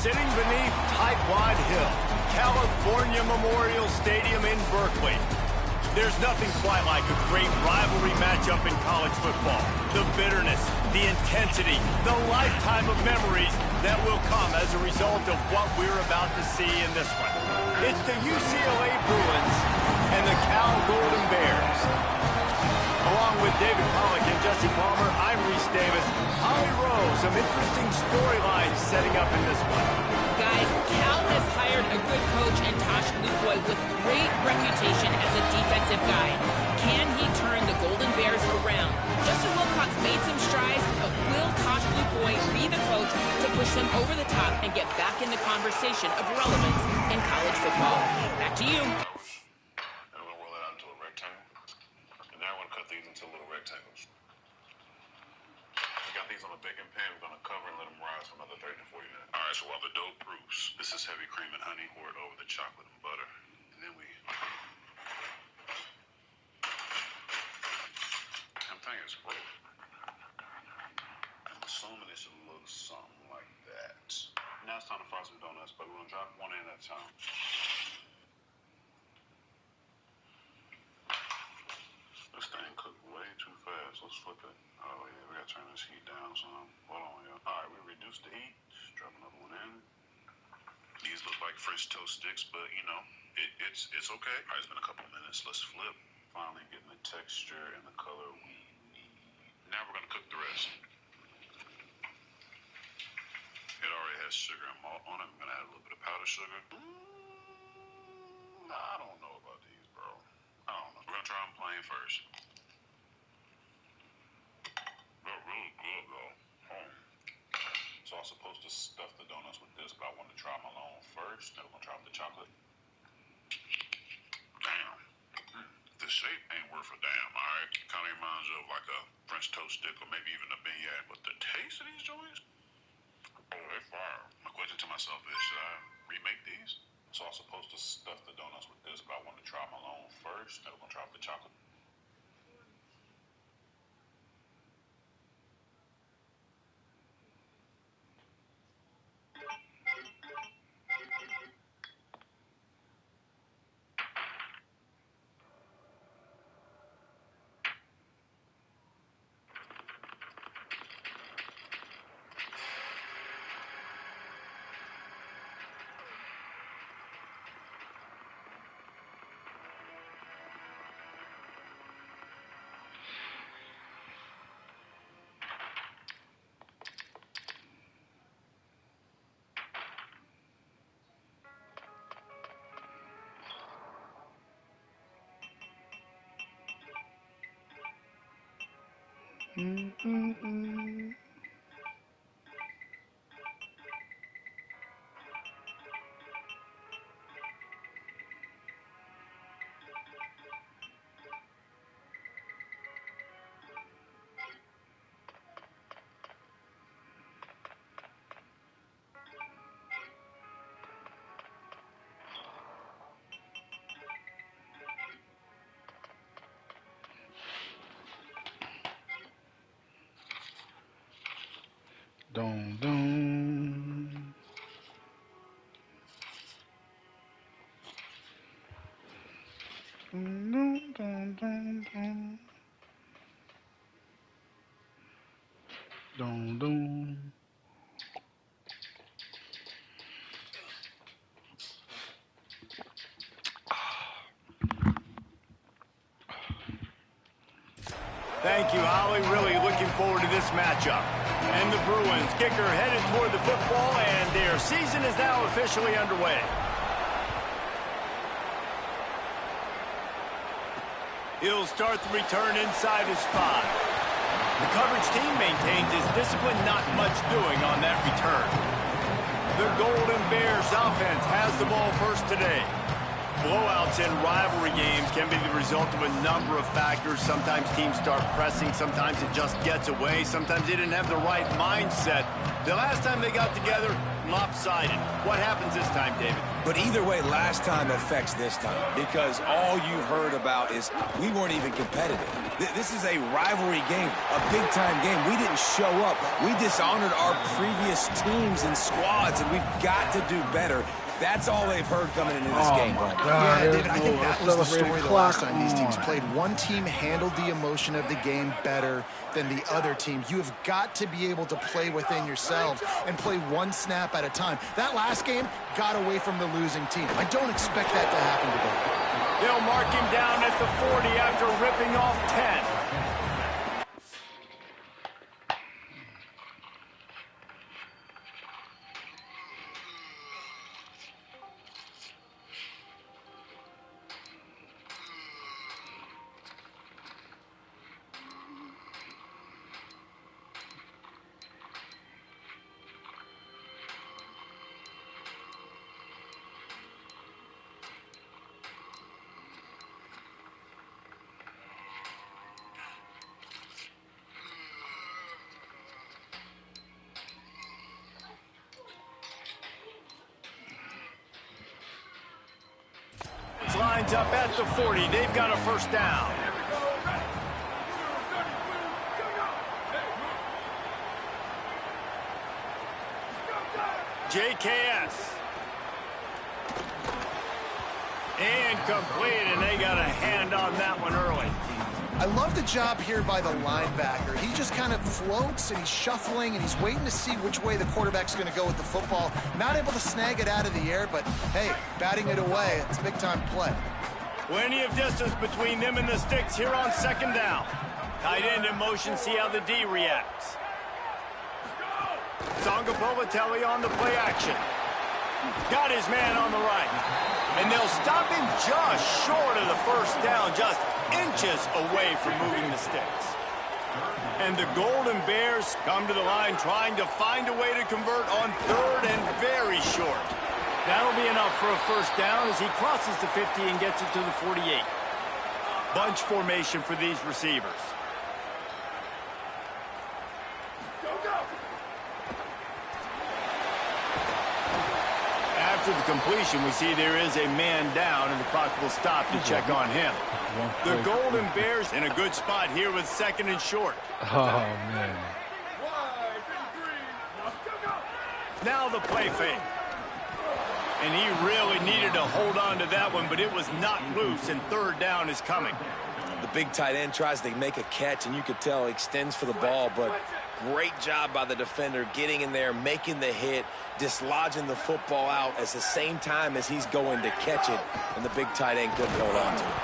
Sitting beneath Tightwad Hill, California Memorial Stadium in Berkeley. There's nothing quite like a great rivalry matchup in college football. The bitterness, the intensity, the lifetime of memories that will come as a result of what we're about to see in this one. It's the UCLA Bruins and the Cal Golden Bears. Along with David Pollack and Jesse Palmer, I'm Reese Davis. Holly Rowe, some interesting storylines setting up in this one. Guys, Cal has hired a good coach in Tosh Lupoy with great reputation as a defensive guy. Can he turn the Golden Bears around? Justin Wilcox made some strides, but will Tosh Lupoy be the coach to push them over the top and get back in the conversation of relevance in college football? Back to you. These into little rectangles. We got these on a baking pan. We're going to cover and let them rise for another 30 to 40 minutes. All right, so while the dough proofs, this is heavy cream and honey. Pour it over the chocolate and butter. And then we... Damn thing is broke. I'm assuming it should look something like that. Now it's time to fry some donuts, but we're going to drop one in at a time. This thing cooked way too fast. Let's flip it. Oh, yeah, we got to turn this heat down some. Hold on, y'all. All right, we reduced the heat. Just drop another one in. These look like French toast sticks, but, you know, it's okay. All right, it's been a couple minutes. Let's flip. Finally getting the texture and the color we need. Now we're going to cook the rest. It already has sugar and malt on it. I'm going to add a little bit of powdered sugar. I don't know about these, bro. I don't know. We're going to try them plain first. They're really good, though. So I was supposed to stuff the donuts with this, but I wanted to try them alone first. Then we're going to try with the chocolate. Damn. The shape ain't worth a damn, all right? Kind of reminds you of like a French toast stick or maybe even a beignet. But the taste of these joints? Oh, they're fire. My question to myself is, should I remake these? So I was supposed to stuff the donuts with this, but I wanted to try them alone first. Then we're going to try with the chocolate. Dun, dun. Dun, dun, dun, dun. Dun, dun. Thank you, Holly. Really looking forward to this matchup. And the Bruins kicker headed toward the football, and their season is now officially underway. He'll start the return inside his 5. The coverage team maintains his discipline, not much doing on that return. The Golden Bears offense has the ball first today. Blowouts in rivalry games can be the result of a number of factors. Sometimes teams start pressing. Sometimes it just gets away. Sometimes they didn't have the right mindset. The last time they got together, lopsided. What happens this time, David? But either way, last time affects this time, because all you heard about is we weren't even competitive. This is a rivalry game, a big-time game. We didn't show up. We dishonored our previous teams and squads, and we've got to do better. That's all they've heard coming into this game. Yeah, David, I think that was the story the last time these teams played. One team handled the emotion of the game better than the other team. You have got to be able to play within yourselves and play one snap at a time. That last game got away from the losing team. I don't expect that to happen today. They'll mark him down at the 40 after ripping off 10. Lines up at the 40. They've got a first down. JKS. Incomplete, and they got a hand on that one early. I love the job here by the linebacker. He just kind of floats, and he's shuffling, and he's waiting to see which way the quarterback's going to go with the football. Not able to snag it out of the air, but, hey, batting it away, it's a big-time play. Plenty of distance between them and the sticks here on second down. Tight end in motion, see how the D reacts. Sangapolatelli on the play action. Got his man on the right. And they'll stop him just short of the first down, just inches away from moving the sticks. And the Golden Bears come to the line trying to find a way to convert on third and very short. That'll be enough for a first down as he crosses the 50 and gets it to the 48. Bunch formation for these receivers. After the completion, we see there is a man down, and the clock will stop to check on him. The Golden Bears in a good spot here with second and short. Oh, man. Now the play fake. And he really needed to hold on to that one, but it was not loose, and third down is coming. The big tight end tries to make a catch, and you could tell he extends for the ball, but great job by the defender getting in there, making the hit, dislodging the football out at the same time as he's going to catch it, and the big tight end couldn't hold on to it.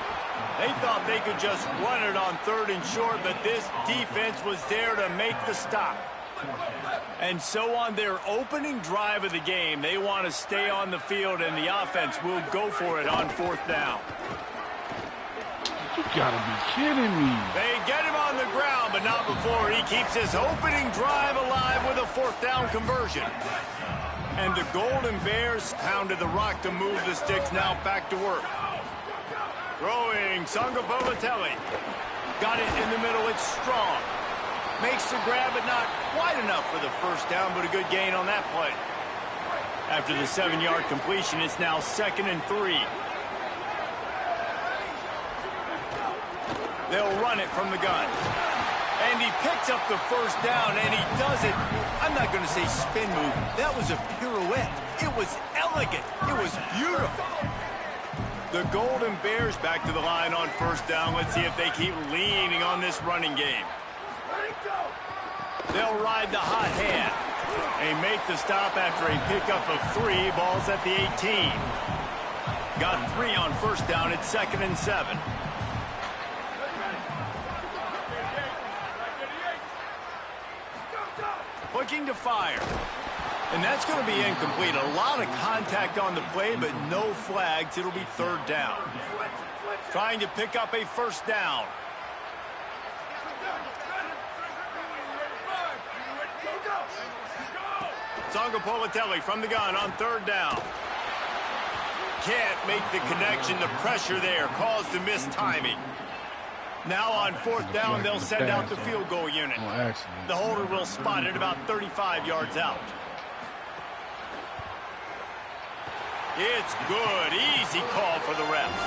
They thought they could just run it on third and short, but this defense was there to make the stop. And so on their opening drive of the game, they want to stay on the field, and the offense will go for it on fourth down. You gotta be kidding me. They get him on the ground, but not before he keeps his opening drive alive with a fourth down conversion. And the Golden Bears pounded the rock to move the sticks, now back to work. Throwing Sangapolatelli. Got it in the middle, it's strong. Makes the grab, but not quite enough for the first down, but a good gain on that play. After the 7-yard completion, it's now 2nd and 3. They'll run it from the gun. And he picks up the first down, and he does it. I'm not going to say spin move. That was a pirouette. It was elegant. It was beautiful. The Golden Bears back to the line on first down. Let's see if they keep leaning on this running game. They'll ride the hot hand. They make the stop after a pickup of 3. Ball's at the 18. Got 3 on first down. It's 2nd and 7. Looking to fire. And that's going to be incomplete. A lot of contact on the play, but no flags. It'll be third down. Trying to pick up a first down. Sangapolatelli from the gun on third down. Can't make the connection. The pressure there caused the missed timing. Now on fourth down, they'll send out the field goal unit. The holder will spot it about 35 yards out. It's good. Easy call for the refs.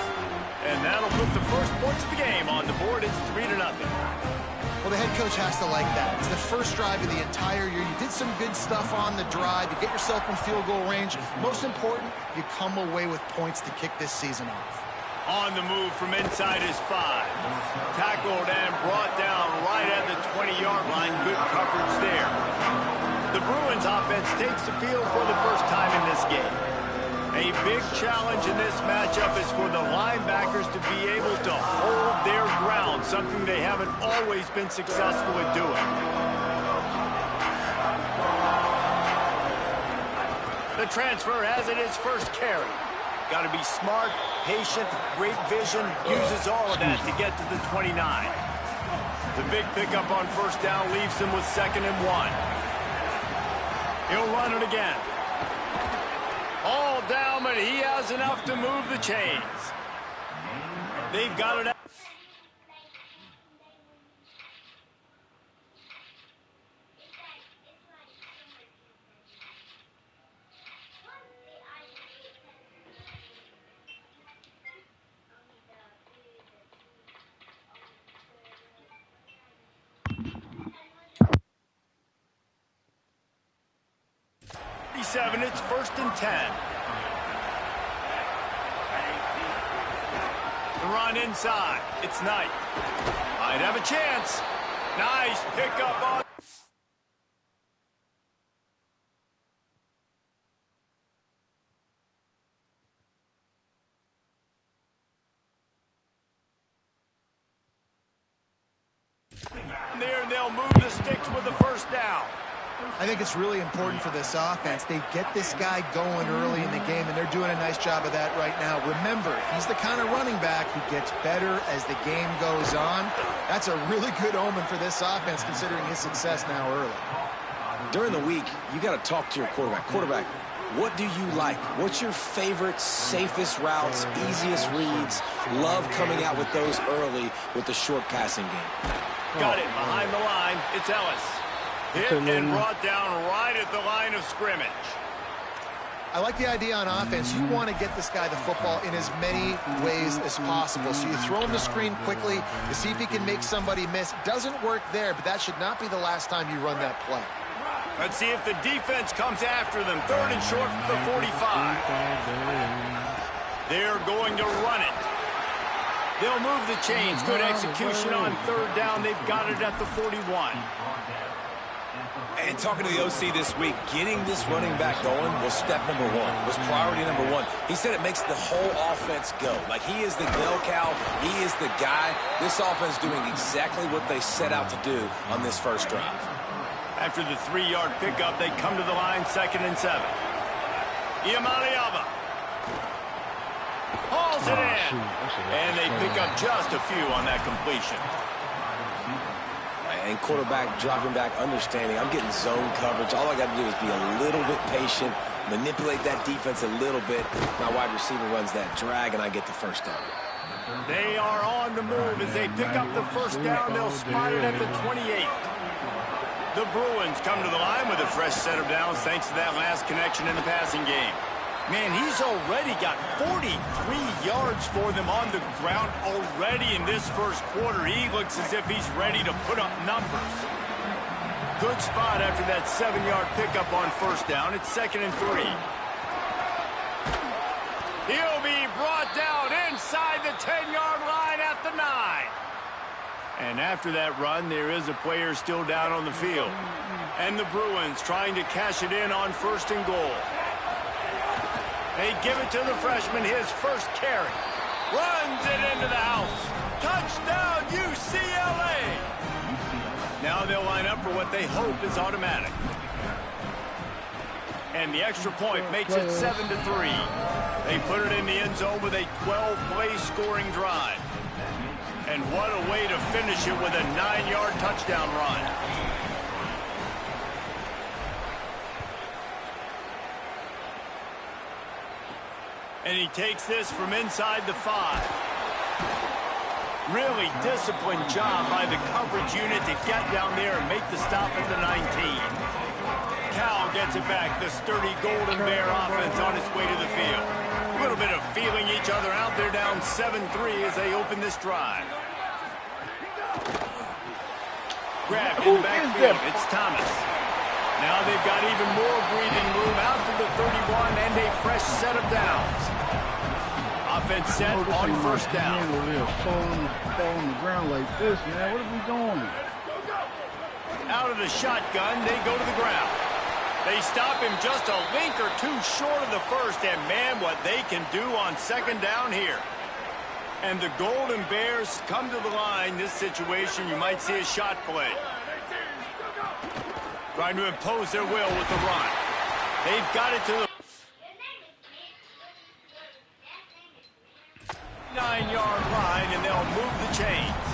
And that'll put the first points of the game on the board. It's 3-0. Well, the head coach has to like that. It's the first drive of the entire year. You did some good stuff on the drive. You get yourself in field goal range. Most important, you come away with points to kick this season off. On the move from inside his 5. Tackled and brought down right at the 20-yard line. Good coverage there. The Bruins offense takes the field for the first time in this game. A big challenge in this matchup is for the linebackers to be able to hold their ground, something they haven't always been successful at doing. The transfer has it his first carry. Got to be smart, patient, great vision, uses all of that to get to the 29. The big pickup on first down leaves them with 2nd and 1. He'll run it again. All down, but he has enough to move the chains. They've got it out. It's 1st and 10. The run inside. It's Knight. Might have a chance. Nice pickup on. There, they'll move the sticks with the first down. I think it's really important for this offense. They get this guy going early in the game, and they're doing a nice job of that right now. Remember, he's the kind of running back who gets better as the game goes on. That's a really good omen for this offense, considering his success now early. During the week, you got to talk to your quarterback. Quarterback, what do you like? What's your favorite, safest routes, easiest reads? Love coming out with those early with the short passing game. Got it behind the line. It's Ellis. Hit and brought down right at the line of scrimmage. I like the idea on offense. You want to get this guy the football in as many ways as possible. So you throw him the screen quickly to see if he can make somebody miss. Doesn't work there, but that should not be the last time you run that play. Let's see if the defense comes after them. 3rd and short from the 45. They're going to run it. They'll move the chains. Good execution on 3rd down. They've got it at the 41. And talking to the OC this week, getting this running back going was step number 1, was priority number 1. He said it makes the whole offense go. Like, he is the bell cow, he is the guy. This offense doing exactly what they set out to do on this first drive. After the 3-yard pickup, they come to the line, 2nd and 7. Iamaleava hauls it in, and they pick up just a few on that completion. And quarterback dropping back, understanding I'm getting zone coverage. All I got to do is be a little bit patient, manipulate that defense a little bit. My wide receiver runs that drag, and I get the first down. They are on the move as they pick up the first down. They'll spot it at the 28. The Bruins come to the line with a fresh set of downs thanks to that last connection in the passing game. Man, he's already got 43 yards for them on the ground already in this first quarter. He looks as if he's ready to put up numbers. Good spot after that 7-yard pickup on first down. It's 2nd and 3. He'll be brought down inside the 10-yard line at the 9. And after that run, there is a player still down on the field. And the Bruins trying to cash it in on 1st and goal. They give it to the freshman, his first carry. Runs it into the house. Touchdown, UCLA! Now they'll line up for what they hope is automatic. And the extra point makes it 7-3. They put it in the end zone with a 12-play scoring drive. And what a way to finish it with a 9-yard touchdown run. And he takes this from inside the 5. Really disciplined job by the coverage unit to get down there and make the stop at the 19. Cal gets it back. The sturdy Golden Bear offense on its way to the field. A little bit of feeling each other out. They're down 7-3 as they open this drive. Grabbed in the backfield. It's Thomas. Now they've got even more breathing room out to the 31 and a fresh set of downs. Offense set on first down. Fall on the ground like this, man. What are we doing? Out of the shotgun, they go to the ground. They stop him just a link or two short of the first, and man, what they can do on second down here. And the Golden Bears come to the line. This situation, you might see a shot play. Trying to impose their will with the run. They've got it to the 9-yard line, and they'll move the chains.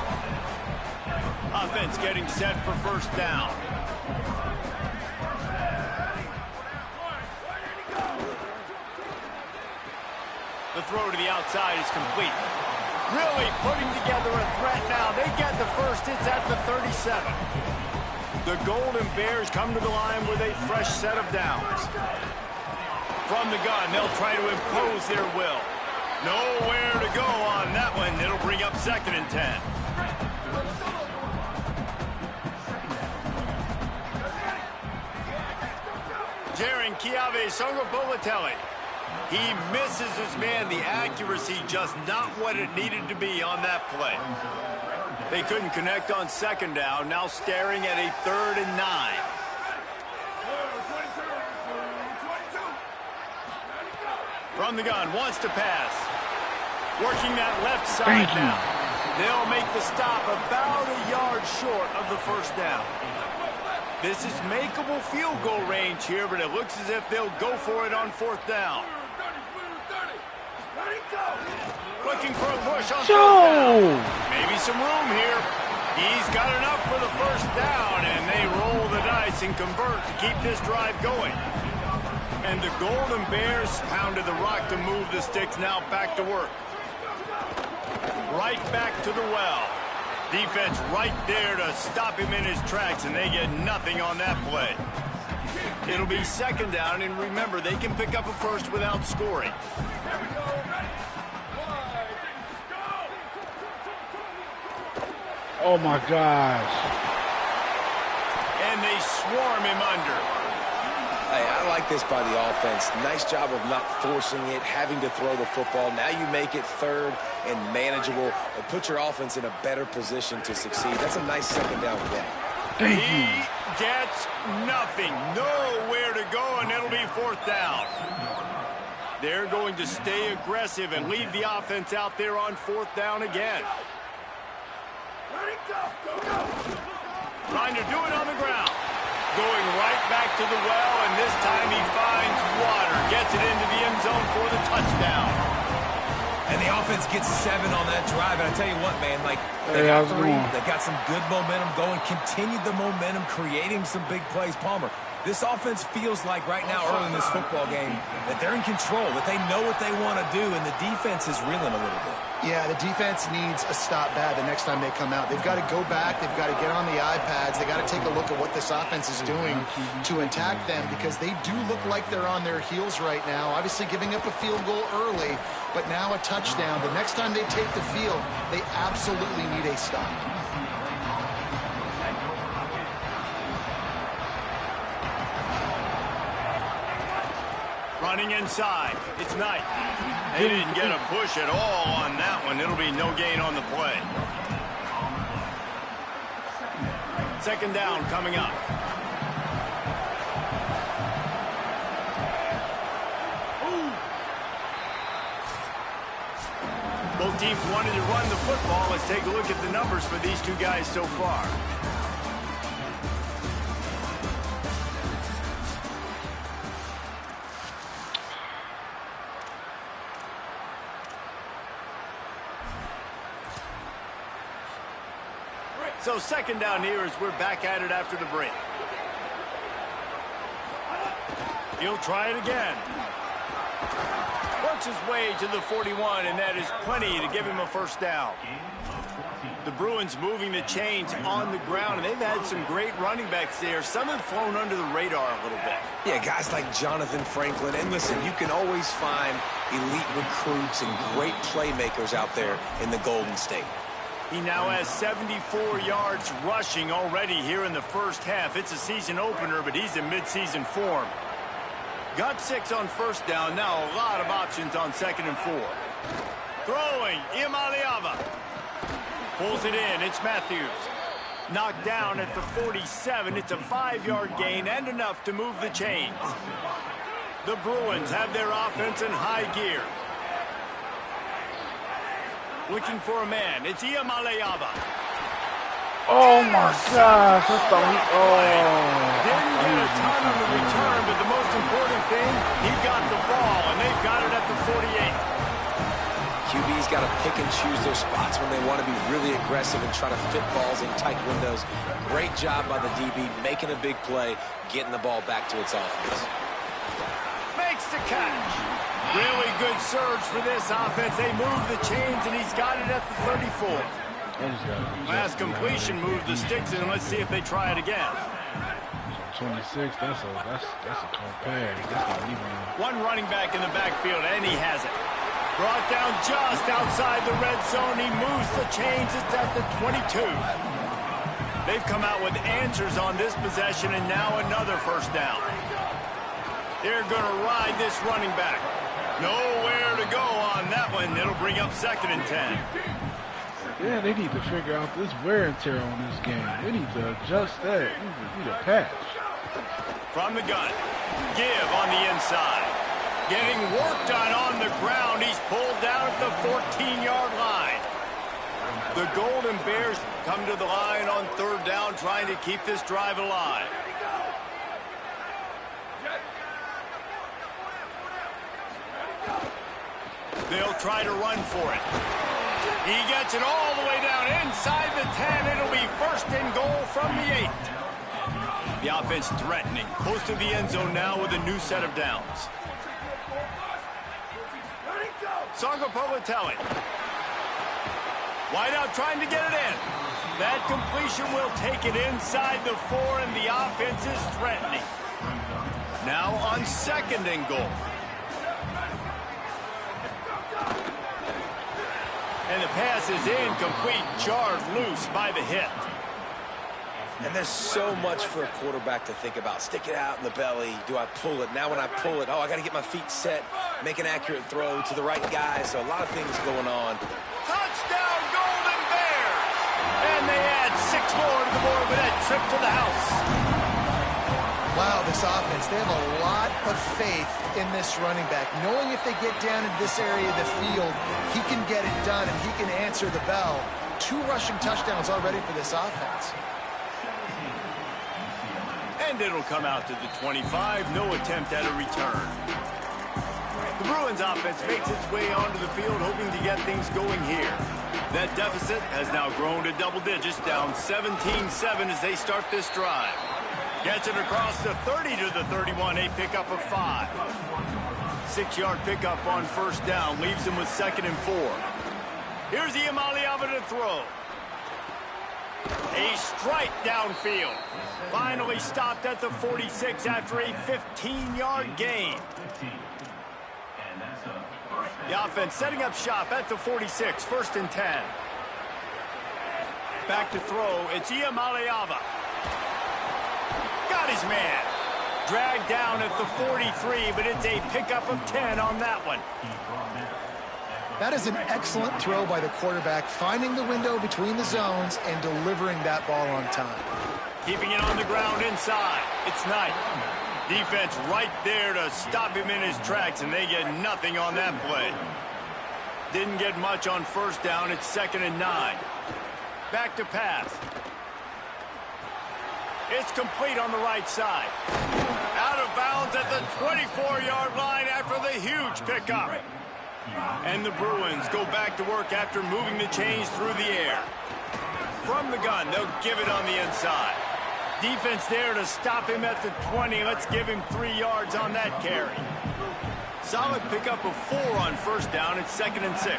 Offense getting set for first down. The throw to the outside is complete. Really putting together a threat now. They get the first. It's at the 37. The Golden Bears come to the line with a fresh set of downs. From the gun, they'll try to impose their will. Nowhere to go on that one. It'll bring up 2nd and 10. Jaron Chiave Songobolatelli. He misses his man. The accuracy just not what it needed to be on that play. They couldn't connect on second down. Now staring at a 3rd and 9. From the gun, wants to pass. Working that left side now. They'll make the stop about a yard short of the first down. This is makeable field goal range here, but it looks as if they'll go for it on 4th down. Looking for a push on 4th down. Maybe some room here. He's got enough for the first down, and they roll the dice and convert to keep this drive going. And the Golden Bears pounded the rock to move the sticks. Now back to work. Right back to the well. Defense right there to stop him in his tracks, and they get nothing on that play. It'll be 2nd down, and remember, they can pick up a first without scoring. Oh, my gosh. And they swarm him under. Hey, I like this by the offense. Nice job of not forcing it, having to throw the football. Now you make it 3rd and manageable and put your offense in a better position to succeed. That's a nice 2nd down play. He gets nothing. Nowhere to go, and it'll be 4th down. They're going to stay aggressive and leave the offense out there on 4th down again. Trying to do it on the ground. Going right back to the well, and this time he finds water. Gets it into the end zone for the touchdown. And the offense gets 7 on that drive. And I tell you what, man, like, they got 3. They got some good momentum going. Continued the momentum, creating some big plays. Palmer, this offense feels like right now, early in this football game, that they're in control, that they know what they want to do, and the defense is reeling a little bit. Yeah, the defense needs a stop bad the next time they come out. They've got to go back. They've got to get on the iPads. They've got to take a look at what this offense is doing to attack them, because they do look like they're on their heels right now. Obviously giving up a field goal early, but now a touchdown. The next time they take the field, they absolutely need a stop. Running inside. It's Knight. They didn't get a push at all on that one. It'll be no gain on the play. 2nd down coming up. Both teams wanted to run the football. Let's take a look at the numbers for these two guys so far. So 2nd down here as we're back at it after the break. He'll try it again. Works his way to the 41, and that is plenty to give him a first down. The Bruins moving the chains on the ground, and they've had some great running backs there. Some have flown under the radar a little bit. Yeah, guys like Jonathan Franklin. And listen, you can always find elite recruits and great playmakers out there in the Golden State. He now has 74 yards rushing already here in the first half. It's a season opener, but he's in midseason form. Got 6 on first down. Now a lot of options on 2nd and 4. Throwing, Iamaleava. Pulls it in, it's Matthews. Knocked down at the 47. It's a 5-yard gain and enough to move the chains. The Bruins have their offense in high gear. Looking for a man. It's Iamaleava. Oh my gosh! I thought he. Didn't get a ton on the return, but the most important thing, he got the ball, and they've got it at the 48. QB's got to pick and choose their spots when they want to be really aggressive and try to fit balls in tight windows. Great job by the DB, making a big play, getting the ball back to its offense. Makes the catch. Really good surge for this offense. They move the chains, and he's got it at the 34. Last completion moved the sticks in. Let's see if they try it again. 26. That's a compare. That's not even. One running back in the backfield, and he has it. Brought down just outside the red zone. He moves the chains. It's at the 22. They've come out with answers on this possession, and now another first down. They're going to ride this running back. Nowhere to go on that one. It'll bring up 2nd and 10. Yeah, they need to figure out this wear and tear on this game. They need to adjust that. They need a patch. From the gun. Give on the inside. Getting work done on the ground. He's pulled down at the 14-yard line. The Golden Bears come to the line on 3rd down, trying to keep this drive alive. They'll try to run for it. He gets it all the way down inside the 10. It'll be 1st and goal from the 8. The offense threatening. Close to the end zone now with a new set of downs. Sargopolitelli. Wideout trying to get it in. That completion will take it inside the 4, and the offense is threatening. Now on 2nd and goal. And the pass is incomplete, jarred loose by the hit. And there's so much for a quarterback to think about. Stick it out in the belly. Do I pull it? Now when I pull it, I got to get my feet set, make an accurate throw to the right guy. So a lot of things going on. Touchdown, Golden Bears! And they add 6 more to the board with that trip to the house. Wow, this offense, they have a lot of faith in this running back. Knowing if they get down in this area of the field, he can get it done and he can answer the bell. 2 rushing touchdowns already for this offense. And it'll come out to the 25. No attempt at a return. The Bruins offense makes its way onto the field, hoping to get things going here. That deficit has now grown to double digits, down 17-7 as they start this drive. Gets it across the 30 to the 31, a pickup of 5. 6-yard pickup on 1st down, leaves him with 2nd and 4. Here's Iamaleava to throw. A strike downfield. Finally stopped at the 46 after a 15-yard gain. The offense setting up shop at the 46, 1st and 10. Back to throw, it's Iamaleava. Got his man. Dragged down at the 43, but it's a pickup of 10 on that one. That is an excellent throw by the quarterback, finding the window between the zones and delivering that ball on time. Keeping it on the ground inside. It's Knight. Defense right there to stop him in his tracks, and they get nothing on that play. Didn't get much on 1st down. It's 2nd and 9. Back to pass. It's complete on the right side. Out of bounds at the 24-yard line after the huge pickup. And the Bruins go back to work after moving the chains through the air. From the gun, they'll give it on the inside. Defense there to stop him at the 20. Let's give him 3 yards on that carry. Solid pickup of 4 on 1st down. It's 2nd and 6.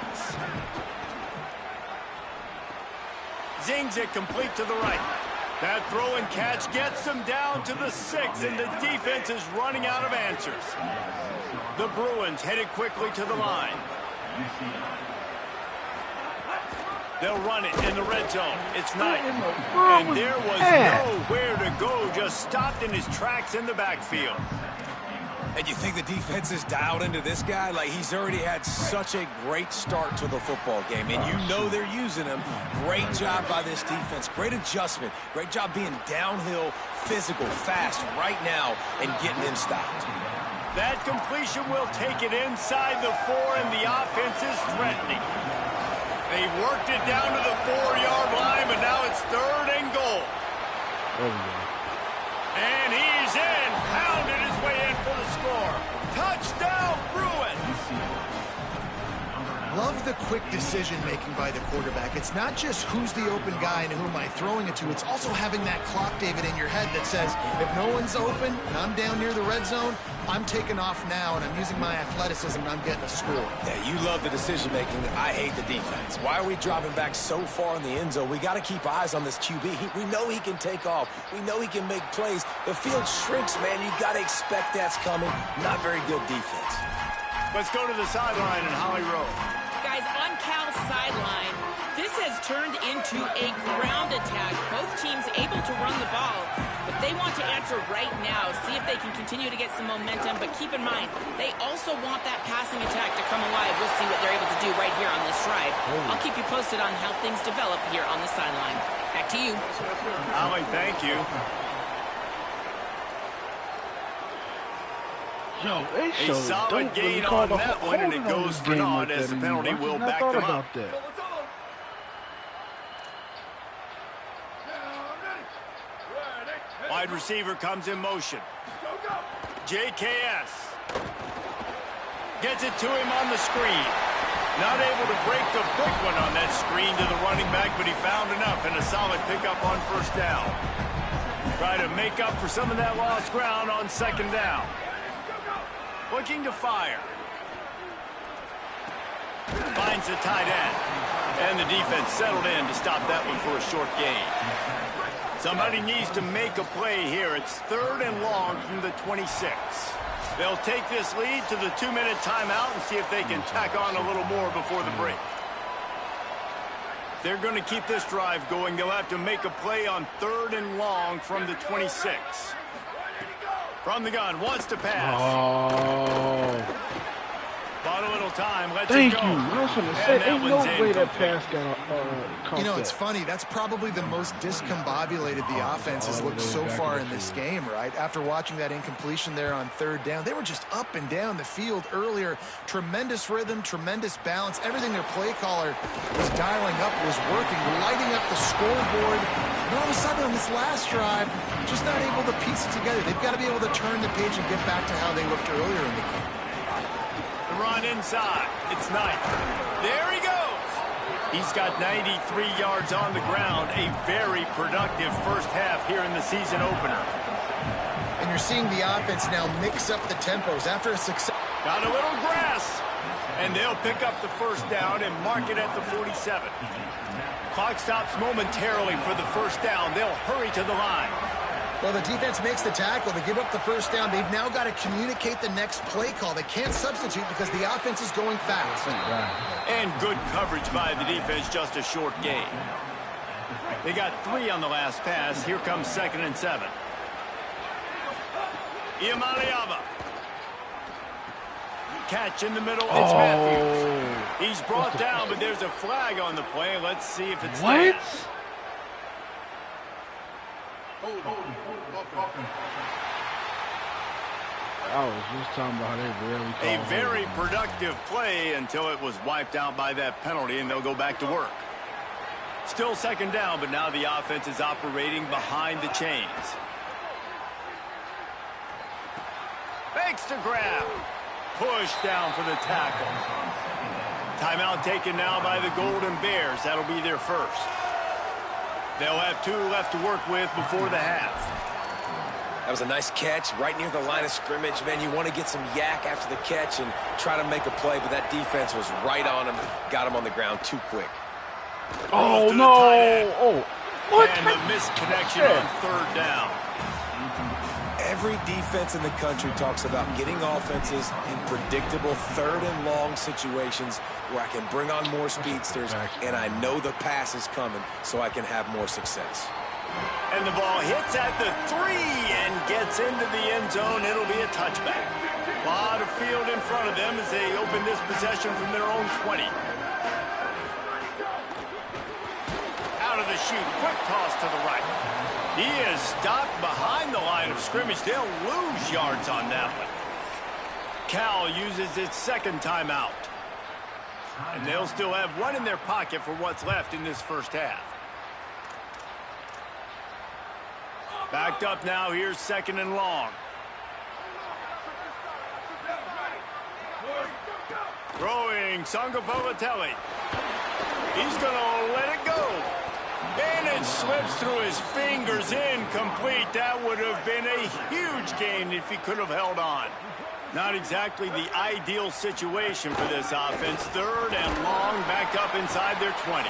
zings it complete to the right. That throw and catch gets them down to the 6, and the defense is running out of answers. The Bruins headed quickly to the line. They'll run it in the red zone. It's Knight. And there was nowhere to go, just stopped in his tracks in the backfield. And you think the defense is dialed into this guy? Like, he's already had such a great start to the football game, and you know they're using him. Great job by this defense. Great adjustment. Great job being downhill, physical, fast right now, and getting him stopped. That completion will take it inside the 4, and the offense is threatening. They've worked it down to the 4-yard line, but now it's 3rd and goal. And he's in, pounded his way in for the score. Touchdown, Bruins! Love the quick decision-making by the quarterback. It's not just who's the open guy and who am I throwing it to. It's also having that clock, David, in your head that says, if no one's open and I'm down near the red zone, I'm taking off now, and I'm using my athleticism, and I'm getting a score. Yeah, you love the decision-making. I hate the defense. Why are we dropping back so far in the end zone? We got to keep eyes on this QB. We know he can take off. We know he can make plays. The field shrinks, man. You got to expect that's coming. Not very good defense. Let's go to the sideline in Holly Rowe. Guys, on Cal's sideline, this has turned into a ground attack. Both teams able to run the ball, but they want to answer right now, see if they can continue to get some momentum. But keep in mind, they also want that passing attack to come alive. We'll see what they're able to do right here on this drive. I'll keep you posted on how things develop here on the sideline. Back to you. Holly, thank you. Yo, they A solid gain on that one, and it goes for naught as the penalty will back them up. Wide receiver comes in motion. JKS gets it to him on the screen. Not able to break the big one on that screen to the running back, but he found enough and a solid pickup on 1st down. Try to make up for some of that lost ground on 2nd down. Looking to fire. Finds the tight end. And the defense settled in to stop that one for a short gain. Somebody needs to make a play here. It's 3rd and long from the 26. They'll take this lead to the 2-minute timeout and see if they can tack on a little more before the break. They're going to keep this drive going. They'll have to make a play on 3rd and long from the 26. From the gun, wants to pass. Bought a little time, lets it go. Thank you. I was going to say, ain't no way that pass got You know, it's funny. That's probably the most discombobulated the offense has looked so far in this game, right? After watching that incompletion there on 3rd down, they were just up and down the field earlier. Tremendous rhythm, tremendous balance. Everything their play caller was dialing up was working, lighting up the scoreboard. And all of a sudden on this last drive, just not able to piece it together. They've got to be able to turn the page and get back to how they looked earlier in the game. Run inside. It's Knight. There he goes. He's got 93 yards on the ground. A very productive first half here in the season opener. And you're seeing the offense now mix up the tempos after a success. Got a little grass. And they'll pick up the 1st down and mark it at the 47. Clock stops momentarily for the 1st down. They'll hurry to the line. Well, the defense makes the tackle. They give up the 1st down. They've now got to communicate the next play call. They can't substitute because the offense is going fast. And good coverage by the defense, just a short gain. They got 3 on the last pass. Here comes 2nd and 7. Iamaleava. Catch in the middle. It's Matthews. He's brought down, but there's a flag on the play. Let's see if it's what? I was just talking about how they really called a very productive play until it was wiped out by that penalty, and they'll go back to work. Still 2nd down, but now the offense is operating behind the chains. Fakes to grab. Push down for the tackle. Timeout taken now by the Golden Bears. That'll be their first. They'll have 2 left to work with before the half. That was a nice catch right near the line of scrimmage. Man, you want to get some yak after the catch and try to make a play, but that defense was right on him, got him on the ground too quick. Oh, no. Oh, what? And the missed connection on third down. Every defense in the country talks about getting offenses in predictable third and long situations where I can bring on more speedsters and I know the pass is coming so I can have more success. And the ball hits at the 3 and gets into the end zone. It'll be a touchback. A lot of field in front of them as they open this possession from their own 20. Out of the chute, quick toss to the right. He is stopped behind the line of scrimmage. They'll lose yards on that one. Cal uses its second timeout. And they'll still have one in their pocket for what's left in this first half. Backed up now, here's second and long. Throwing Sangapolatelli. He's going to let it go. And it slips through his fingers, incomplete. That would have been a huge gain if he could have held on. Not exactly the ideal situation for this offense. Third and long, backed up inside their 20.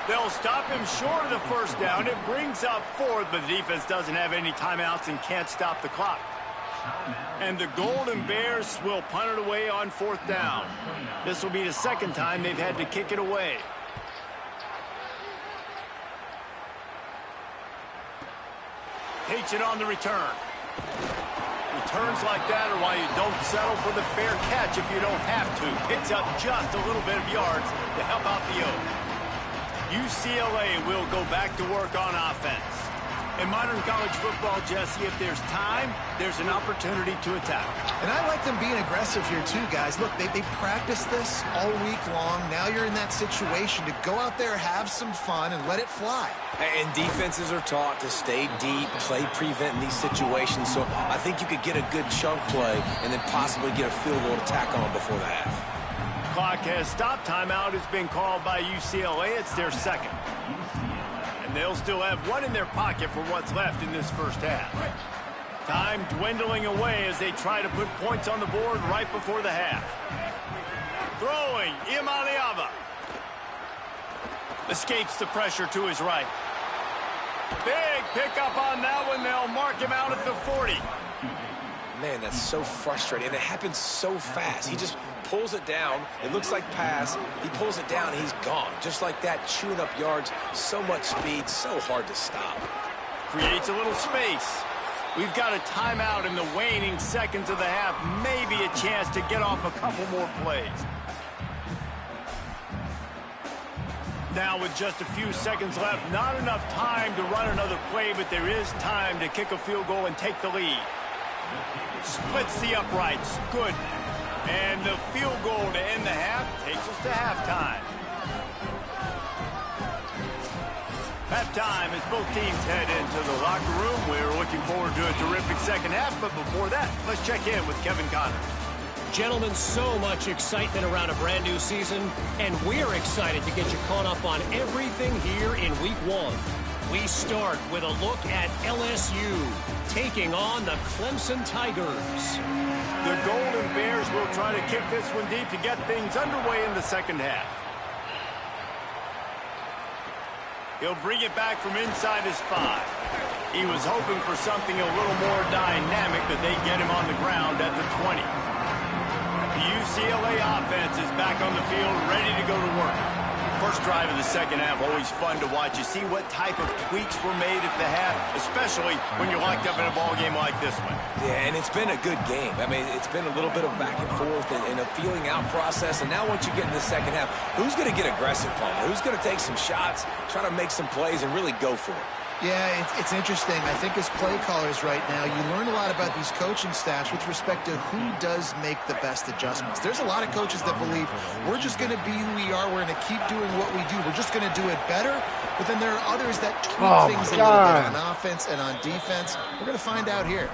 They'll stop him short of the first down. It brings up fourth, but the defense doesn't have any timeouts and can't stop the clock. And the Golden Bears will punt it away on fourth down. This will be the second time they've had to kick it away. Takes it on the return. Returns like that are why you don't settle for the fair catch if you don't have to. Picks up just a little bit of yards to help out the Oaks. UCLA will go back to work on offense. In modern college football, Jesse, if there's time, there's an opportunity to attack. And I like them being aggressive here too, guys. Look, they practiced this all week long. Now you're in that situation to go out there, have some fun, and let it fly. And defenses are taught to stay deep, play prevent in these situations. So I think you could get a good chunk play and then possibly get a field goal to tack on before the half. Clock has stopped. Timeout has been called by UCLA. It's their second. And they'll still have one in their pocket for what's left in this first half. Time dwindling away as they try to put points on the board right before the half. Throwing, Imaliava. Escapes the pressure to his right. Big pickup on that one. They'll mark him out at the 40. Man, that's so frustrating. And it happens so fast. He just pulls it down. It looks like pass. He pulls it down, and he's gone. Just like that, chewing up yards. So much speed, so hard to stop. Creates a little space. We've got a timeout in the waning seconds of the half. Maybe a chance to get off a couple more plays. Now with just a few seconds left, not enough time to run another play, but there is time to kick a field goal and take the lead. Splits the uprights. Good. And the field goal to end the half takes us to halftime. Halftime as both teams head into the locker room. We're looking forward to a terrific second half, but before that, let's check in with Kevin Connors. Gentlemen, so much excitement around a brand new season, and we're excited to get you caught up on everything here in Week 1. We start with a look at LSU taking on the Clemson Tigers. The Golden Bears will try to kick this one deep to get things underway in the second half. He'll bring it back from inside his 5. He was hoping for something a little more dynamic, but they get him on the ground at the 20. The UCLA offense is back on the field, ready to go to work. First drive of the second half, always fun to watch. You see what type of tweaks were made at the half, especially when you're locked up in a ball game like this one. Yeah, and it's been a good game. I mean, it's been a little bit of back and forth and a feeling out process. And now once you get in the second half, who's going to get aggressive, Paul? Who's going to take some shots, try to make some plays, and really go for it? Yeah, it's interesting. I think as play callers right now, you learn a lot about these coaching staffs with respect to who does make the best adjustments. There's a lot of coaches that believe we're just going to be who we are. We're going to keep doing what we do. We're just going to do it better. But then there are others that tweak things a little bit on offense and on defense. We're going to find out here.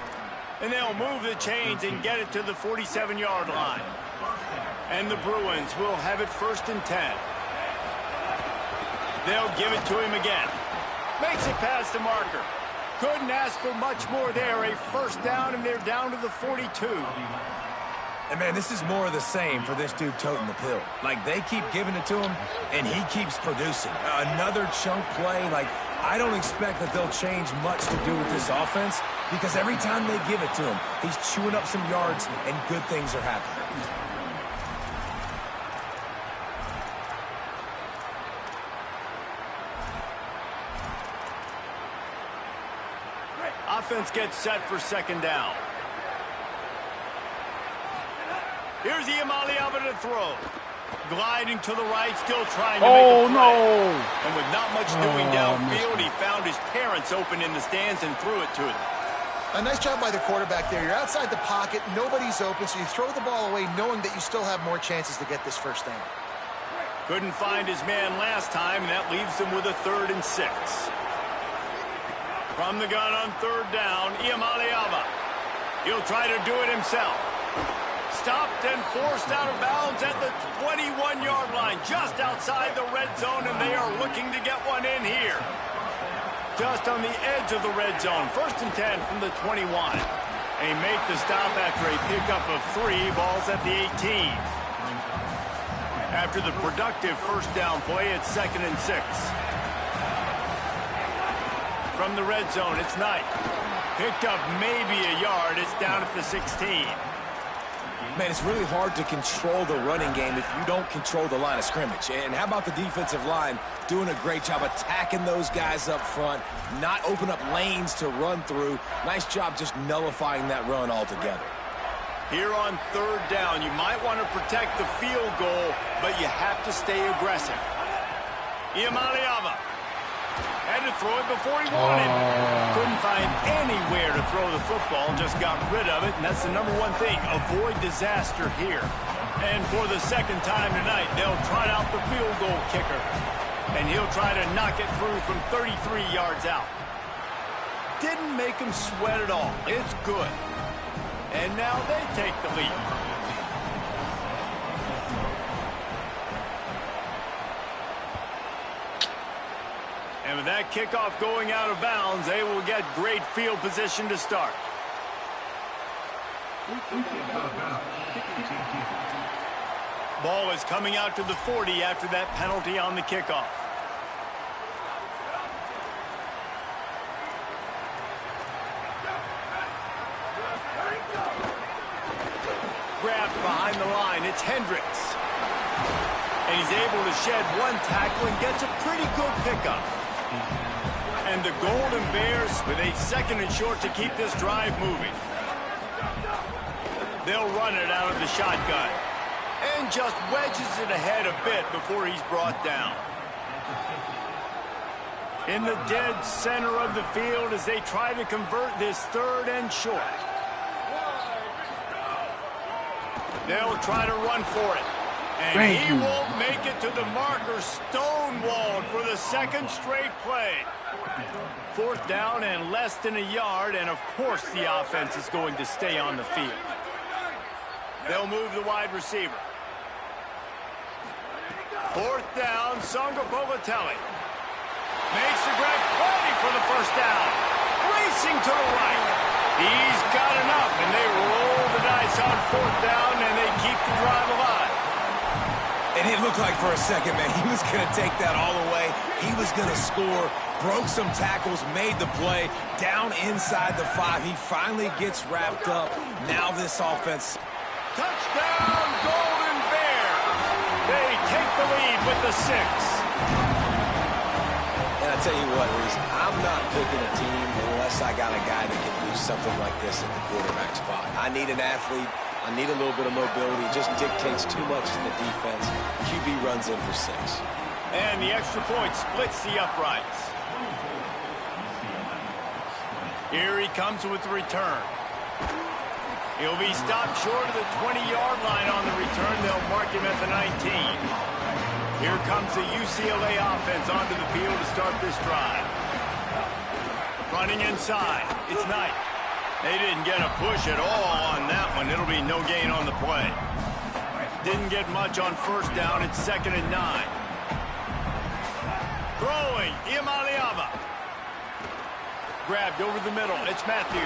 And they'll move the chains and get it to the 47-yard line. And the Bruins will have it 1st and 10. They'll give it to him again. Makes it past the marker. Couldn't ask for much more there. A first down, and they're down to the 42. And, man, this is more of the same for this dude toting the pill. Like, they keep giving it to him, and he keeps producing. Another chunk play. Like, I don't expect that they'll change much to do with this offense because every time they give it to him, he's chewing up some yards, and good things are happening. Offense gets set for second down. Here's Iamaleava to throw. Gliding to the right, still trying to make a play. No. And with not much doing downfield, he found his parents open in the stands and threw it to them. A nice job by the quarterback there. You're outside the pocket, nobody's open, so you throw the ball away knowing that you still have more chances to get this first down. Couldn't find his man last time, and that leaves him with a 3rd and 6. From the gun on 3rd down, Iamaleava. He'll try to do it himself. Stopped and forced out of bounds at the 21-yard line, just outside the red zone, and they are looking to get one in here. Just on the edge of the red zone, 1st and 10 from the 21. They make the stop after a pickup of 3, balls at the 18. After the productive first down play, it's 2nd and 6. From the red zone, it's Knight. Picked up maybe a yard. It's down at the 16. Man, it's really hard to control the running game if you don't control the line of scrimmage. And how about the defensive line doing a great job attacking those guys up front, not open up lanes to run through. Nice job just nullifying that run altogether. Here on 3rd down, you might want to protect the field goal, but you have to stay aggressive. Iamaleava had to throw it before he wanted. Couldn't find anywhere to throw the football, just got rid of it, and that's the number one thing. Avoid disaster here. And for the 2nd time tonight, they'll try out the field goal kicker. And he'll try to knock it through from 33 yards out. Didn't make him sweat at all. It's good. And now they take the lead. And with that kickoff going out of bounds, they will get great field position to start. Ball is coming out to the 40 after that penalty on the kickoff. Grabbed behind the line, it's Hendricks. And he's able to shed one tackle and gets a pretty good pickup. And the Golden Bears with a 2nd and short to keep this drive moving. They'll run it out of the shotgun. And just wedges it ahead a bit before he's brought down. In the dead center of the field as they try to convert this 3rd and short. They'll try to run for it. And he won't make it to the marker, stonewalled for the 2nd straight play. 4th down and less than a yard, and of course the offense is going to stay on the field. They'll move the wide receiver. 4th down, Songapogatelli. Makes the grab, plenty for the 1st down. Racing to the right. He's got enough, and they roll the dice on 4th down, and they keep the drive alive. And it looked like for a second, man, he was going to take that all away. He was going to score, broke some tackles, made the play, down inside the 5. He finally gets wrapped up. Now this offense. Touchdown, Golden Bears! They take the lead with the 6. And I tell you what, Reese, I'm not picking a team unless I got a guy that can do something like this at the quarterback spot. I need an athlete. I need a little bit of mobility. It just dictates too much in the defense. QB runs in for 6. And the extra point splits the uprights. Here he comes with the return. He'll be stopped short of the 20-yard line on the return. They'll mark him at the 19. Here comes the UCLA offense onto the field to start this drive. Running inside, it's Knight. They didn't get a push at all on that one. It'll be no gain on the play. Didn't get much on 1st down. It's 2nd and 9. Throwing, Iamaleava. grabbed over the middle. It's Matthews.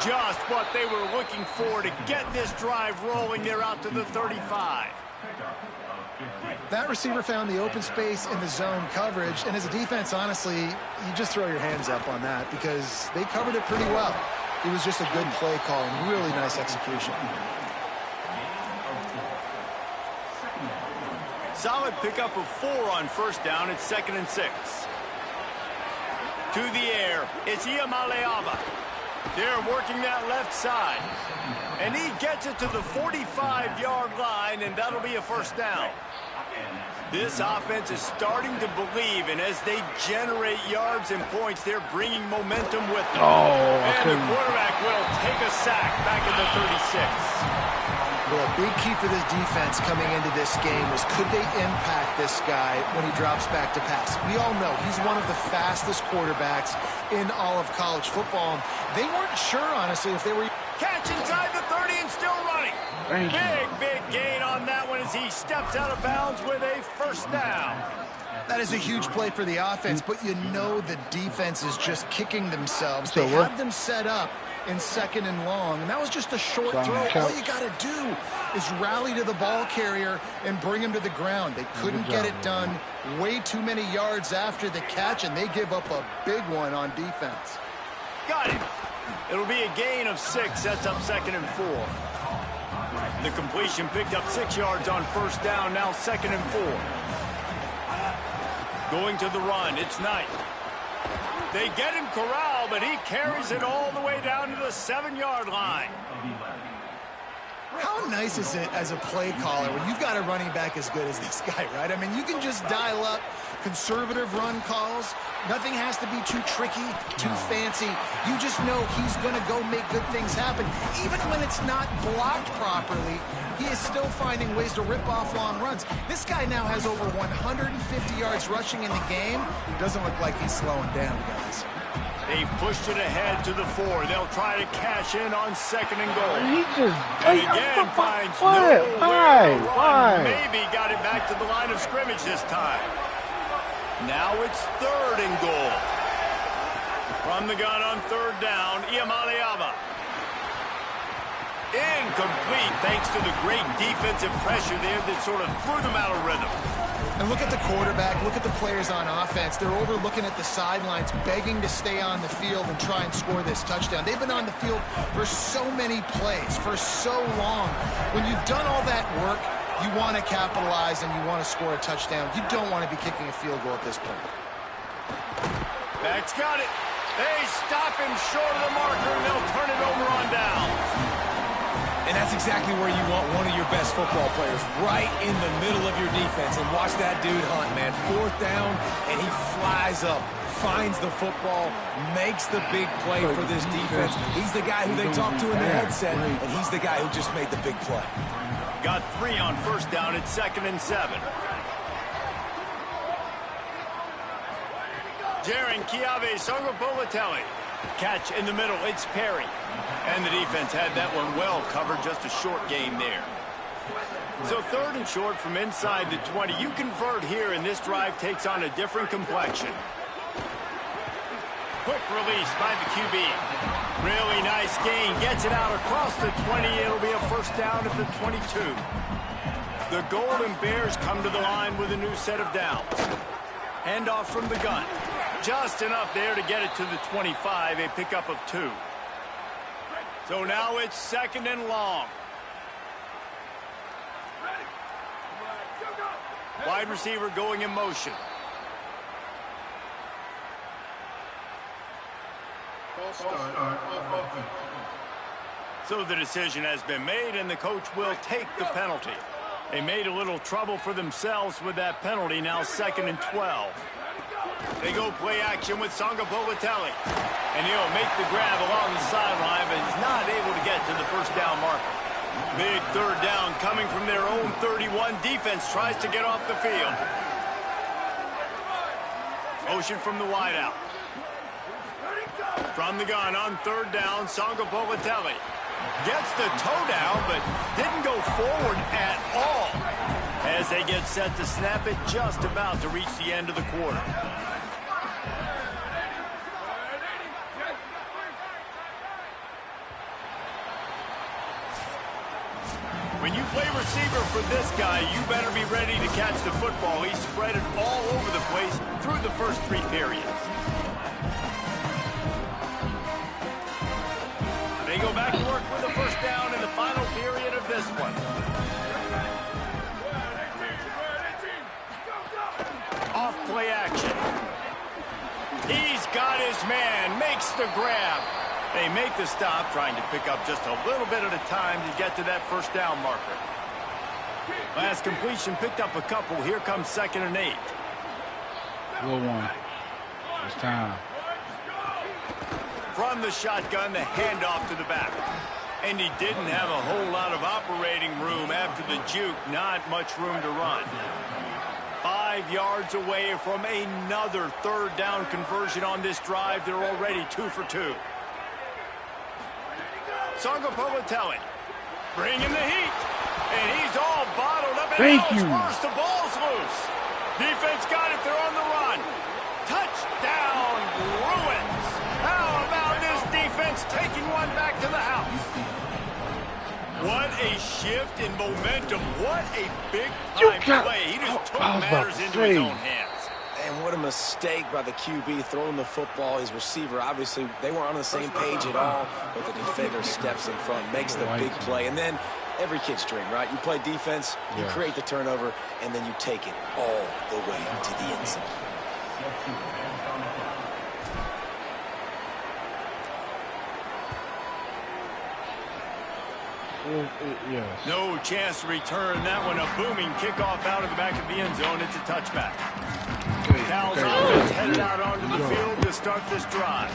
Just what they were looking for to get this drive rolling. They're out to the 35. That receiver found the open space in the zone coverage, and as a defense, honestly, you just throw your hands up on that because they covered it pretty well. It was just a good play call and really nice execution. Solid pickup of 4 on first down. It's 2nd and 6. To the air, it's Iamaleava. They're working that left side. And he gets it to the 45-yard line, and that'll be a first down. This offense is starting to believe, and as they generate yards and points, they're bringing momentum with them. And the quarterback will take a sack back at the 36. Well, a big key for this defense coming into this game was could they impact this guy when he drops back to pass? We all know he's one of the fastest quarterbacks in all of college football. They weren't sure, honestly, if they were... Catch inside the 30 and still running. Big gain on that one as he steps out of bounds with a first down. That is a huge play for the offense, but you know the defense is just kicking themselves. They had them set up in 2nd and long, and that was just a short throw. All you got to do is rally to the ball carrier and bring him to the ground. They couldn't get it done. Way too many yards after the catch, and they give up a big one on defense. Got it. It'll be a gain of 6, sets up 2nd and 4. The completion picked up 6 yards on first down, now 2nd and 4. Going to the run, it's Knight. They get him corralled, but he carries it all the way down to the 7-yard line. How nice is it as a play caller when you've got a running back as good as this guy, right? I mean, you can just dial up conservative run calls. Nothing has to be too tricky, too fancy. You just know he's going to go make good things happen. Even when it's not blocked properly, he is still finding ways to rip off long runs. This guy now has over 150 yards rushing in the game. Doesn't look like he's slowing down, guys. They've pushed it ahead to the 4. They'll try to cash in on 2nd and goal. And again finds nowhere to run. Maybe got it back to the line of scrimmage this time. Now it's 3rd and goal. From the gun on 3rd down, Iamaleava. Incomplete thanks to the great defensive pressure there that sort of threw them out of rhythm. And look at the quarterback, look at the players on offense. They're overlooking at the sidelines, begging to stay on the field and try and score this touchdown. They've been on the field for so many plays, for so long. When you've done all that work, you want to capitalize and you want to score a touchdown. You don't want to be kicking a field goal at this point. Back's got it. They stop him short of the marker, and they'll turn it over on down. And that's exactly where you want one of your best football players, right in the middle of your defense. And watch that dude hunt, man. 4th down, and he flies up, finds the football, makes the big play for this defense. He's the guy who they talk to in the headset, and he's the guy who just made the big play. Got 3 on first down at 2nd and 7. Jaron Kiave Songapolatelli. Catch in the middle, it's Perry. And the defense had that one well covered, just a short gain there. So 3rd and short from inside the 20. You convert here, and this drive takes on a different complexion. Quick release by the QB. Really nice gain. Gets it out across the 20. It'll be a first down at the 22. The Golden Bears come to the line with a new set of downs. Handoff from the gun. Just enough there to get it to the 25, a pickup of 2. So now it's 2nd and long. Wide receiver going in motion. So the decision has been made, and the coach will take the penalty. They made a little trouble for themselves with that penalty. Now 2nd and 12. They go play action with Songapolatelli. And he'll make the grab along the sideline, but he's not able to get to the first down marker. Big 3rd down coming from their own 31. Defense tries to get off the field. Motion from the wideout. From the gun on 3rd down, Songapolatelli gets the toe down, but didn't go forward at all. As they get set to snap it, just about to reach the end of the quarter. When you play receiver for this guy, you better be ready to catch the football. He spread it all over the place through the first 3 periods. They go back to work with a first down in the final period of this one. Off play action. He's got his man, makes the grab. They make the stop, trying to pick up just a little bit at a time to get to that first down marker. Last completion picked up a couple. Here comes 2nd and 8. Good one. It's time. From the shotgun, the handoff to the back. And he didn't have a whole lot of operating room after the juke. Not much room to run. 5 yards away from another 3rd down conversion on this drive. They're already 2 for 2. Sangapolitelli bringing the heat. And he's all bottled up. Thank you. Worse, the ball's loose. Defense got it. They're on the run. Touchdown, Bruins. How about this defense taking one back to the house? What a shift in momentum. What a big-time play. He just took matters into his own hands. And what a mistake by the QB throwing the football. His receiver, obviously, they weren't on the same page at all, but the defender steps in front, makes the big play. And then every kid's dream, right? You play defense, you create the turnover, and then you take it all the way to the end zone. Yes. No chance to return that one. A booming kickoff out of the back of the end zone. It's a touchback. Cal's offense headed out onto the field to start this drive.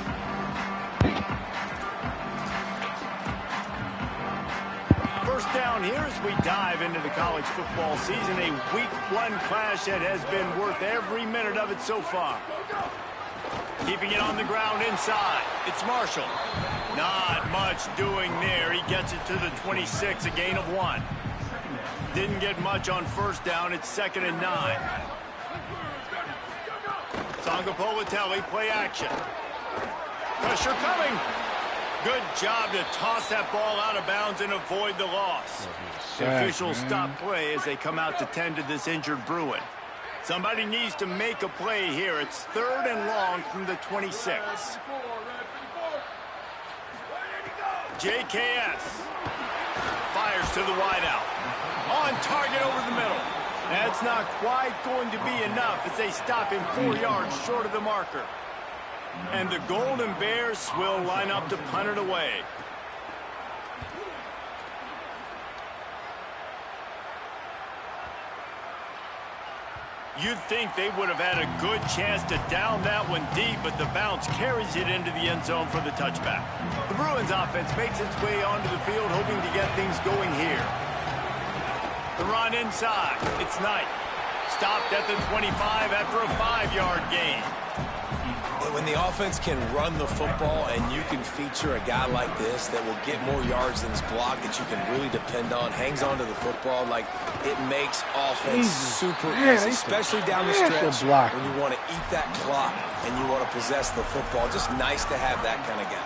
First down here as we dive into the college football season. A week 1 clash that has been worth every minute of it so far. Keeping it on the ground inside. It's Marshall. Not much doing there. He gets it to the 26, a gain of 1. Didn't get much on first down. It's 2nd and 9. Sangapolitelli, play action. Pressure coming. Good job to toss that ball out of bounds and avoid the loss. The officials stop play as they come out to tend to this injured Bruin. Somebody needs to make a play here. It's 3rd and long from the 26. JKS fires to the wideout. On target over the middle. That's not quite going to be enough as they stop him 4 yards short of the marker. And the Golden Bears will line up to punt it away. You'd think they would have had a good chance to down that one deep, but the bounce carries it into the end zone for the touchback. The Bruins offense makes its way onto the field, hoping to get things going here. The run inside. It's Knight. Stopped at the 25 after a 5-yard gain. When the offense can run the football and you can feature a guy like this that will get more yards than his block that you can really depend on, hangs on to the football, like it makes offense super easy, especially down the stretch when you want to eat that clock and you want to possess the football. Just nice to have that kind of guy.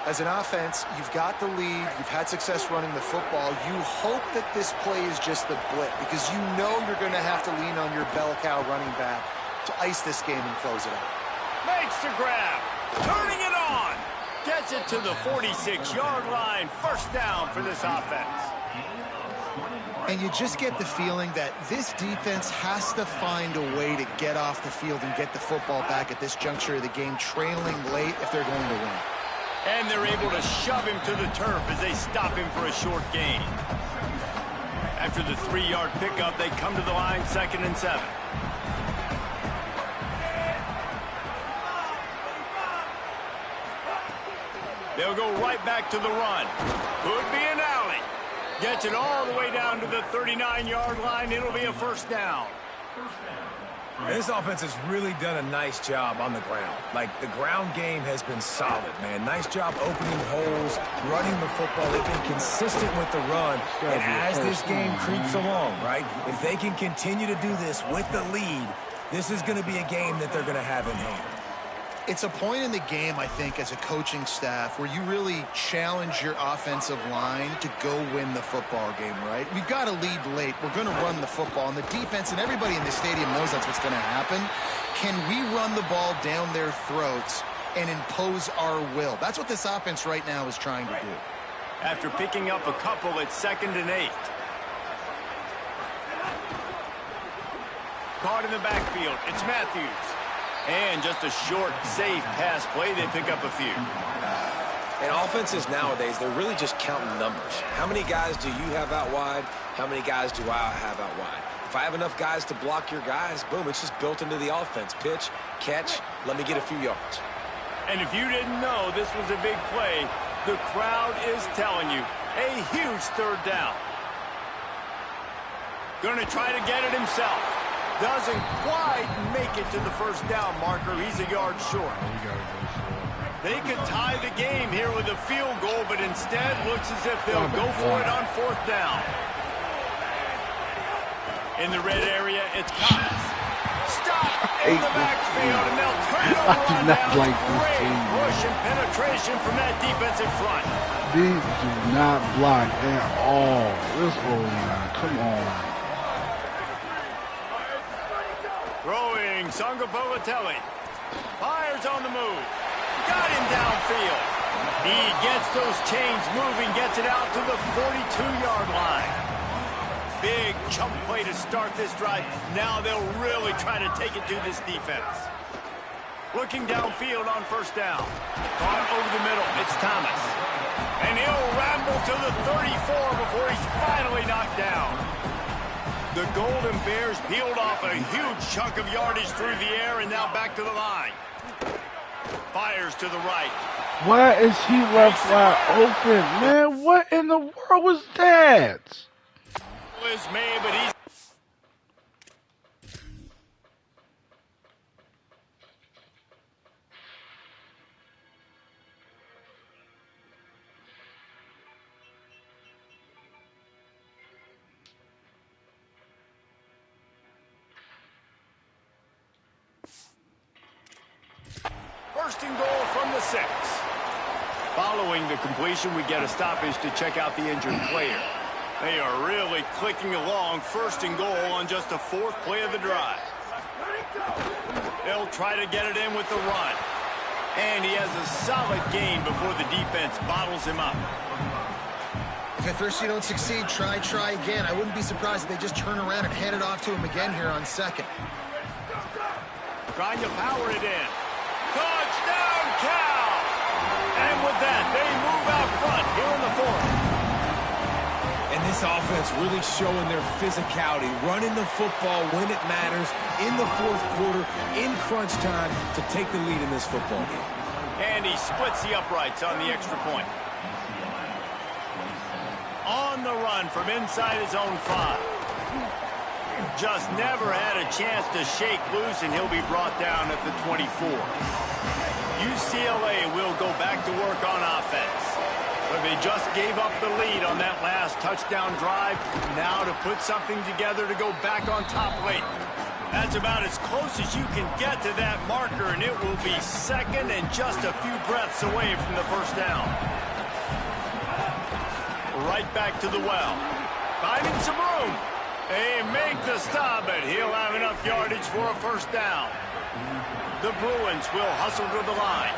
As an offense, you've got the lead, you've had success running the football. You hope that this play is just the blip because you know you're going to have to lean on your bell cow running back to ice this game and close it out. Makes the grab. Turning it on. Gets it to the 46-yard line. First down for this offense. And you just get the feeling that this defense has to find a way to get off the field and get the football back at this juncture of the game, trailing late if they're going to win. And they're able to shove him to the turf as they stop him for a short gain. After the 3-yard pickup, they come to the line, 2nd and 7. They'll go right back to the run. Could be an alley. Gets it all the way down to the 39-yard line. It'll be a first down. This offense has really done a nice job on the ground. Like, the ground game has been solid, man. Nice job opening holes, running the football. They've been consistent with the run. And as this game creeps along, right, if they can continue to do this with the lead, this is going to be a game that they're going to have in hand. It's a point in the game, I think, as a coaching staff where you really challenge your offensive line to go win the football game, right? We've got to lead late. We're going to run the football. And the defense and everybody in the stadium knows that's what's going to happen. Can we run the ball down their throats and impose our will? That's what this offense right now is trying to do. After picking up a couple at 2nd and 8. Caught in the backfield. It's Matthews. And just a short, safe pass play. They pick up a few. And offenses nowadays, they're really just counting numbers. How many guys do you have out wide? How many guys do I have out wide? If I have enough guys to block your guys, boom, it's just built into the offense. Pitch, catch, let me get a few yards. And if you didn't know this was a big play, the crowd is telling you, a huge 3rd down. Going to try to get it himself. Doesn't quite make it to the 1st down marker. He's a yard short. They could tie the game here with a field goal, but instead looks as if they'll go for it on 4th down. In the red area, it's Cox. Stop in the backfield, and they'll turn it over on down. Great push and penetration from that defensive front. These do not block at all. This O-line, come on. Throwing, Sangapolatelli. Fires on the move. Got him downfield. He gets those chains moving, gets it out to the 42-yard line. Big chunk play to start this drive. Now they'll really try to take it to this defense. Looking downfield on 1st down. Caught over the middle. It's Thomas. And he'll ramble to the 34 before he's finally knocked down. The Golden Bears peeled off a huge chunk of yardage through the air and now back to the line. Fires to the right. Why is he left wide open, man? What in the world was that? Is made, but he's... First and goal from the 6. Following the completion, we get a stoppage to check out the injured player. They are really clicking along. 1st and goal on just the 4th play of the drive. They'll try to get it in with the run. And he has a solid gain before the defense bottles him up. If at first you don't succeed, try again. I wouldn't be surprised if they just turn around and hand it off to him again here on 2nd. Trying to power it in. Touchdown, Cal! And with that, they move out front here in the 4th. And this offense really showing their physicality, running the football when it matters, in the 4th quarter, in crunch time, to take the lead in this football game. And he splits the uprights on the extra point. On the run from inside his own 5. Just never had a chance to shake loose, and he'll be brought down at the 24. UCLA will go back to work on offense. But they just gave up the lead on that last touchdown drive. Now to put something together to go back on top late. That's about as close as you can get to that marker, and it will be 2nd and just a few breaths away from the 1st down. Right back to the well. Finding some room. They make the stop, but he'll have enough yardage for a 1st down. The Bruins will hustle to the line.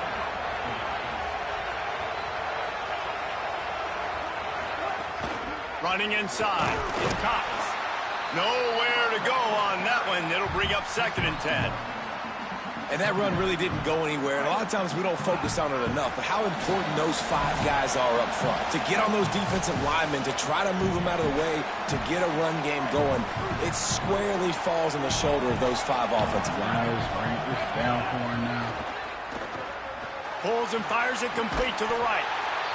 Running inside. It's Cox. Nowhere to go on that one. It'll bring up 2nd and 10. And that run really didn't go anywhere. And a lot of times we don't focus on it enough. But how important those 5 guys are up front. To get on those defensive linemen, to try to move them out of the way, to get a run game going. It squarely falls on the shoulder of those 5 offensive linemen. It's down for him now. Pulls and fires it complete to the right.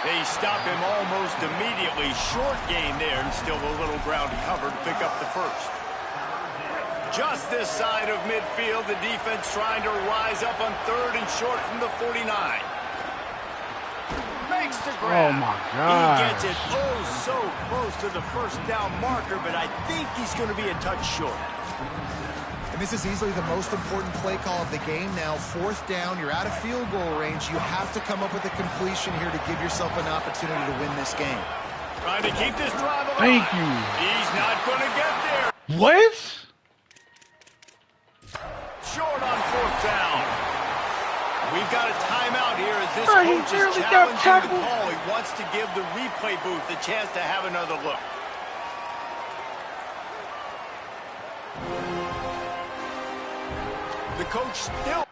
They stop him almost immediately. Short gain there, and still a little ground covered to pick up the 1st. Just this side of midfield, the defense trying to rise up on 3rd and short from the 49. Makes the grab. Oh, my God. He gets it so close to the 1st down marker, but I think he's going to be a touch short. And this is easily the most important play call of the game now. 4th down, you're out of field goal range. You have to come up with a completion here to give yourself an opportunity to win this game. Trying to keep this drive alive. Thank you. He's not going to get there. What? Short on 4th down. We've got a timeout here as this Bro, he coach is barely got challenging the tackled. call. He wants to give the replay booth the chance to have another look. The coach still...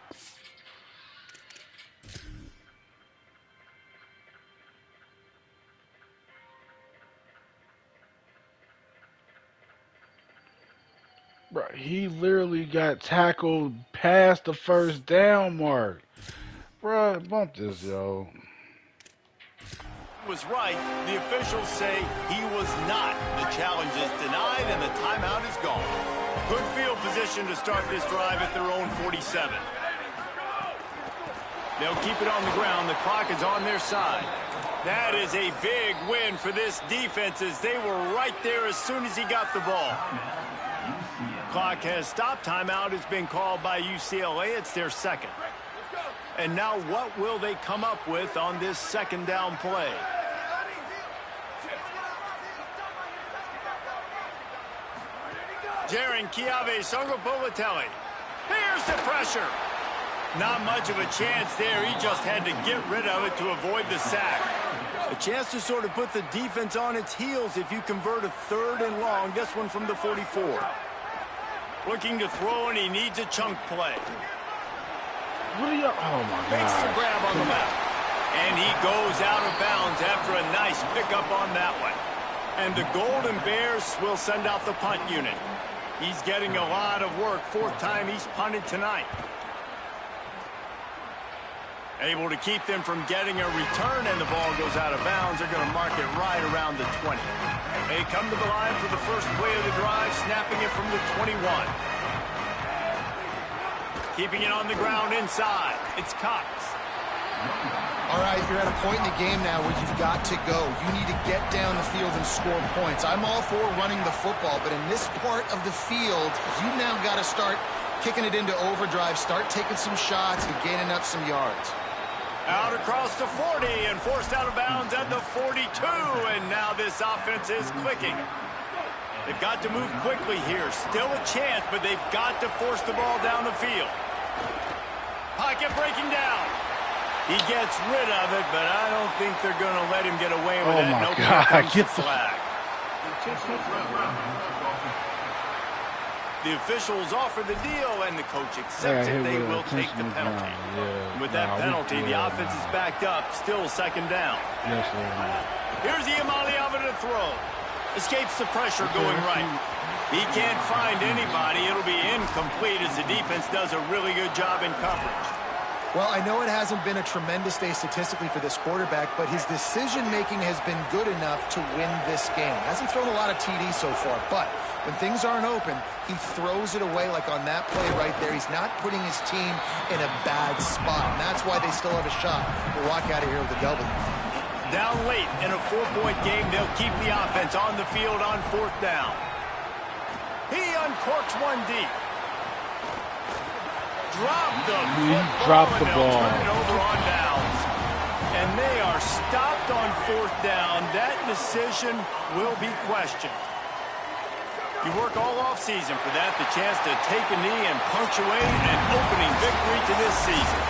Bro, he literally got tackled past the 1st down mark. Bro, bump this, yo. was right. The officials say he was not. The challenge is denied and the timeout is gone. Good field position to start this drive at their own 47. They'll keep it on the ground. The clock is on their side. That is a big win for this defense as they were right there as soon as he got the ball. Clock has stopped. Timeout has been called by UCLA. It's their 2nd. And now what will they come up with on this 2nd down play? Jaren Chiave Songopolitelli. Here's the pressure. Not much of a chance there. He just had to get rid of it to avoid the sack. A chance to sort of put the defense on its heels if you convert a 3rd and long. This one from the 44. Looking to throw, and he needs a chunk play. What are you? Oh, my God. Makes the grab on the left. And he goes out of bounds after a nice pickup on that one. And the Golden Bears will send out the punt unit. He's getting a lot of work. 4th time he's punted tonight. Able to keep them from getting a return, and the ball goes out of bounds. They're going to mark it right around the 20. They come to the line for the first play of the drive, snapping it from the 21. Keeping it on the ground inside. It's Cox. All right, you're at a point in the game now where you've got to go. You need to get down the field and score points. I'm all for running the football, but in this part of the field, you now got to start kicking it into overdrive, start taking some shots and gaining up some yards. Out across the 40 and forced out of bounds at the 42, and now this offense is clicking. They've got to move quickly here. Still a chance, but they've got to force the ball down the field. Pocket breaking down. He gets rid of it, but I don't think they're going to let him get away with it. Oh, my God. Get the flag. The officials offer the deal, and the coach accepts it. They will take the penalty. With that penalty, the offense is backed up. Still 2nd down. Yes, sir. Here's Iamaleava to throw. Escapes the pressure going right. He can't find anybody. It'll be incomplete as the defense does a really good job in coverage. Well, I know it hasn't been a tremendous day statistically for this quarterback, but his decision-making has been good enough to win this game. Hasn't thrown a lot of TDs so far, but when things aren't open, he throws it away like on that play right there. He's not putting his team in a bad spot, and that's why they still have a shot to walk out of here with a W. Down late in a 4-point game, they'll keep the offense on the field on 4th down. He uncorks one deep. Drop the ball. Turn it over on downs. And they are stopped on 4th down. That decision will be questioned. You work all offseason for that, the chance to take a knee and punctuate an opening victory to this season.